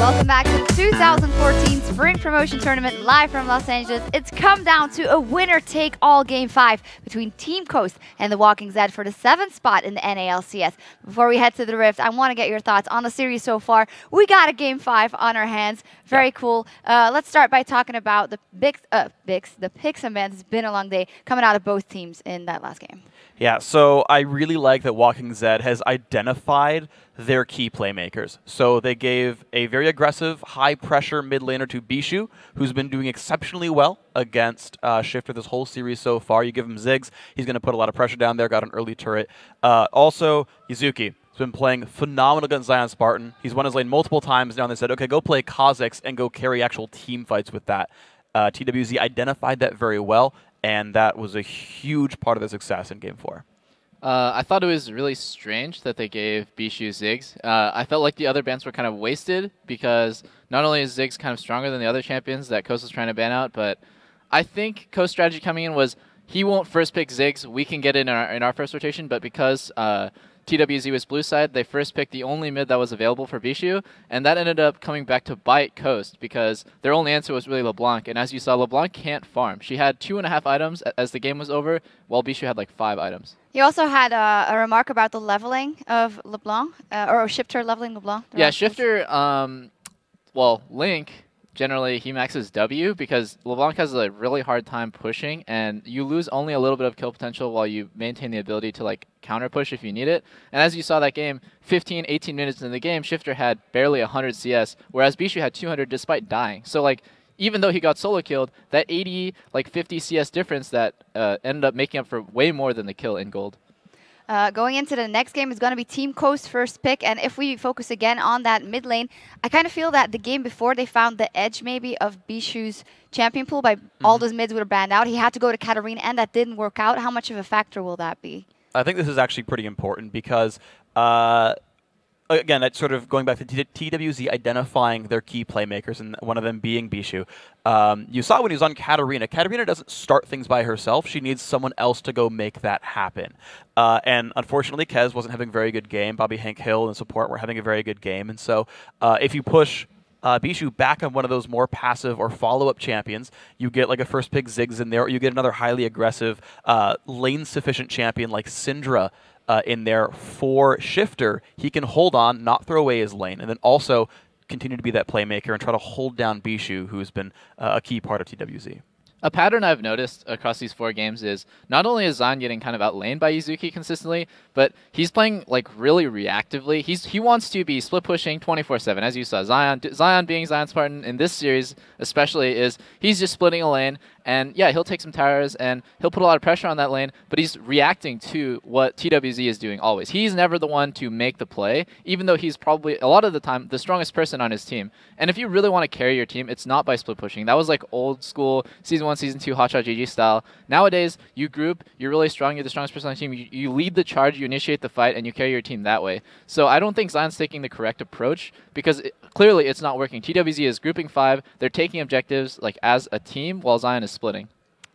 Welcome back to the 2014 Spring Promotion Tournament live from Los Angeles. It's come down to a winner-take-all Game 5 between Team Coast and the Walking Zed for the 7th spot in the NALCS. Before we head to the Rift, I want to get your thoughts on the series so far. We got a Game 5 on our hands. Very cool. Let's start by talking about the picks and bans. It's been a long day coming out of both teams in that last game. Yeah, so I really like that Walking Zed has identified their key playmakers. So they gave a very aggressive, high-pressure mid laner to Bishu, who's been doing exceptionally well against Shifter this whole series so far. You give him Ziggs, he's going to put a lot of pressure down there, got an early turret. Also, Yuzuki has been playing phenomenal against Zion Spartan. He's won his lane multiple times now, and they said, okay, go play Kha'Zix and go carry actual team fights with that. TWZ identified that very well, and that was a huge part of the success in Game 4. I thought it was really strange that they gave Bishu Ziggs. I felt like the other bans were kind of wasted because not only is Ziggs kind of stronger than the other champions that Coast was trying to ban out, but I think Coast's strategy coming in was he won't first pick Ziggs. We can get in our first rotation, but because TWZ was blue side, they first picked the only mid that was available for Bishu, and that ended up coming back to bite Coast because their only answer was really LeBlanc, and as you saw, LeBlanc can't farm. She had 2.5 items as the game was over, while Bishu had like 5 items. You also had a remark about the leveling of LeBlanc, or Shifter leveling LeBlanc. Yeah, Shifter, well, Link, generally he maxes W because LeBlanc has a really hard time pushing, and you lose only a little bit of kill potential while you maintain the ability to like counter push if you need it. And as you saw that game, 15, 18 minutes in the game, Shifter had barely 100 CS, whereas Bishu had 200 despite dying. So like, even though he got solo killed, that 80, like 50 CS difference that ended up making up for way more than the kill in gold. Going into the next game is going to be Team Coast first pick, and if we focus again on that mid lane, I kind of feel that the game before they found the edge maybe of Bishu's champion pool by all those mids were banned out. He had to go to Katarina, and that didn't work out. How much of a factor will that be? I think this is actually pretty important because again, that's sort of going back to TWZ identifying their key playmakers, and one of them being Bishu. You saw when he was on Katarina. Katarina doesn't start things by herself. She needs someone else to go make that happen. And unfortunately, Kez wasn't having a very good game. Bobby Hank Hill and support were having a very good game. And so if you push Bishu back on one of those more passive or follow-up champions, you get like a first pick Ziggs in there, or you get another highly aggressive lane-sufficient champion like Syndra in there for Shifter. He can hold on, not throw away his lane, and then also continue to be that playmaker and try to hold down Bishu, who's been a key part of TWZ. A pattern I've noticed across these 4 games is not only is Zion getting kind of outlaned by Yuzuki consistently, but he's playing like really reactively. He wants to be split pushing 24/7, as you saw. Zion being Zion Spartan in this series especially is he's just splitting a lane, and yeah, he'll take some towers and he'll put a lot of pressure on that lane, but he's reacting to what TWZ is doing always. He's never the one to make the play, even though he's probably a lot of the time the strongest person on his team. And if you really want to carry your team, it's not by split pushing. That was like old school Season 1, Season 2 Hotshot GG style. Nowadays, you group, you're really strong, you're the strongest person on the team, you lead the charge, you initiate the fight, and you carry your team that way. So I don't think Zion's taking the correct approach because clearly it's not working. TWZ is grouping 5, they're taking objectives like as a team while Zion is splitting.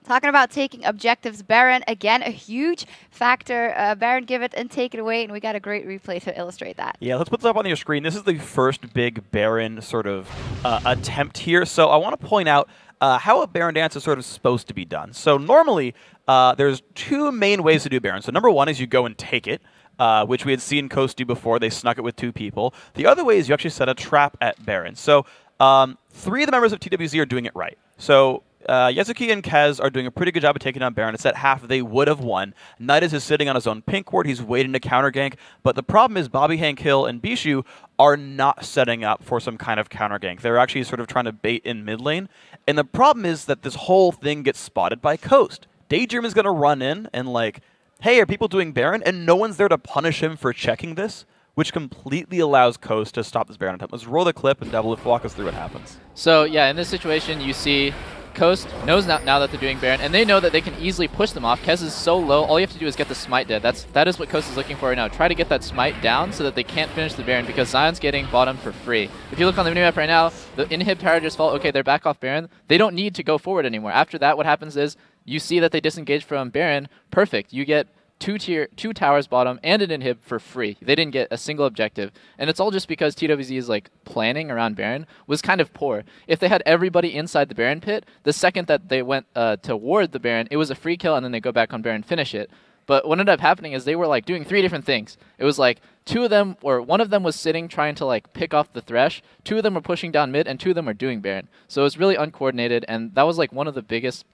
Talking about taking objectives, Baron, again, a huge factor. Baron, give it and take it away, and we got a great replay to illustrate that. Yeah, let's put this up on your screen. This is the first big Baron sort of attempt here. So I want to point out how a Baron dance is sort of supposed to be done. So normally, there's 2 main ways to do Baron. So number 1 is you go and take it, which we had seen Coast do before. They snuck it with 2 people. The other way is you actually set a trap at Baron. So 3 of the members of TWZ are doing it right. So Yasuki and Kez are doing a pretty good job of taking down Baron. It's at half. They would have won. Nidus is sitting on his own pink ward. He's waiting to counter gank. But the problem is Bobby Hank Hill and Bishu are not setting up for some kind of counter gank. They're actually sort of trying to bait in mid lane. And the problem is that this whole thing gets spotted by Coast. Daydream is going to run in and like, hey, are people doing Baron? And no one's there to punish him for checking this, which completely allows Coast to stop this Baron attempt. Let's roll the clip and DoubleLift walk us through what happens. So yeah, in this situation, you see Coast knows now that they're doing Baron, and they know that they can easily push them off. Kez is so low, all you have to do is get the smite dead. That is what Coast is looking for right now. Try to get that smite down so that they can't finish the Baron, because Zion's getting bottom for free. If you look on the minimap right now, the inhib tower just fall. Okay, they're back off Baron. They don't need to go forward anymore. After that, what happens is you see that they disengage from Baron. Perfect. You get two towers bottom and an inhib for free. They didn't get a single objective, and it's all just because TWZ's like planning around Baron was kind of poor. If they had everybody inside the Baron pit, the second that they went toward the Baron, it was a free kill, and then they go back on Baron, finish it. But what ended up happening is they were like doing 3 different things. It was like one of them was sitting trying to like pick off the Thresh, 2 of them were pushing down mid, and 2 of them were doing Baron. So it was really uncoordinated, and that was like one of the biggest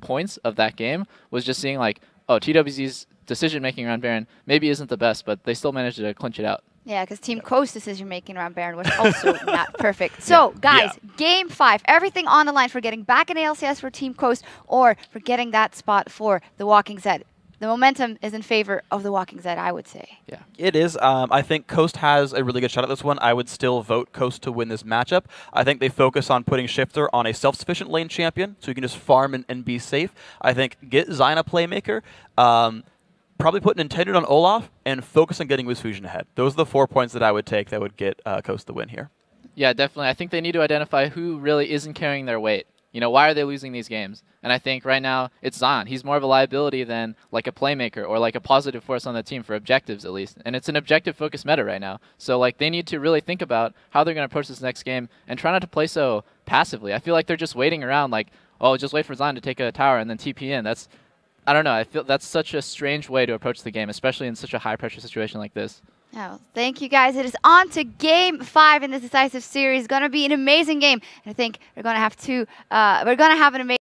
points of that game, was just seeing like, oh, TWZ's decision making around Baron maybe isn't the best, but they still managed to clinch it out. Yeah, because Team Coast decision making around Baron was also not perfect. So, guys, Game 5, everything on the line for getting back in ALCS for Team Coast or for getting that spot for the Walking Zed. The momentum is in favor of the Walking Zed, I would say. Yeah, it is. I think Coast has a really good shot at this one. I would still vote Coast to win this matchup. I think they focus on putting Shifter on a self-sufficient lane champion, so you can just farm and be safe. I think get Zion a playmaker. Probably put Nintendo on Olaf and focus on getting Wiz Fusion ahead. Those are the 4 points that I would take that would get Coast the win here. Yeah, definitely. I think they need to identify who really isn't carrying their weight. You know, why are they losing these games? And I think right now it's Zion. He's more of a liability than like a playmaker or like a positive force on the team for objectives at least. And it's an objective-focused meta right now. So like they need to really think about how they're going to approach this next game and try not to play so passively. I feel like they're just waiting around like, oh, just wait for Zion to take a tower and then TP in. I don't know. I feel that's such a strange way to approach the game, especially in such a high-pressure situation like this. Oh, thank you, guys. It is on to Game 5 in this decisive series. Going to be an amazing game. And I think we're going to have an amazing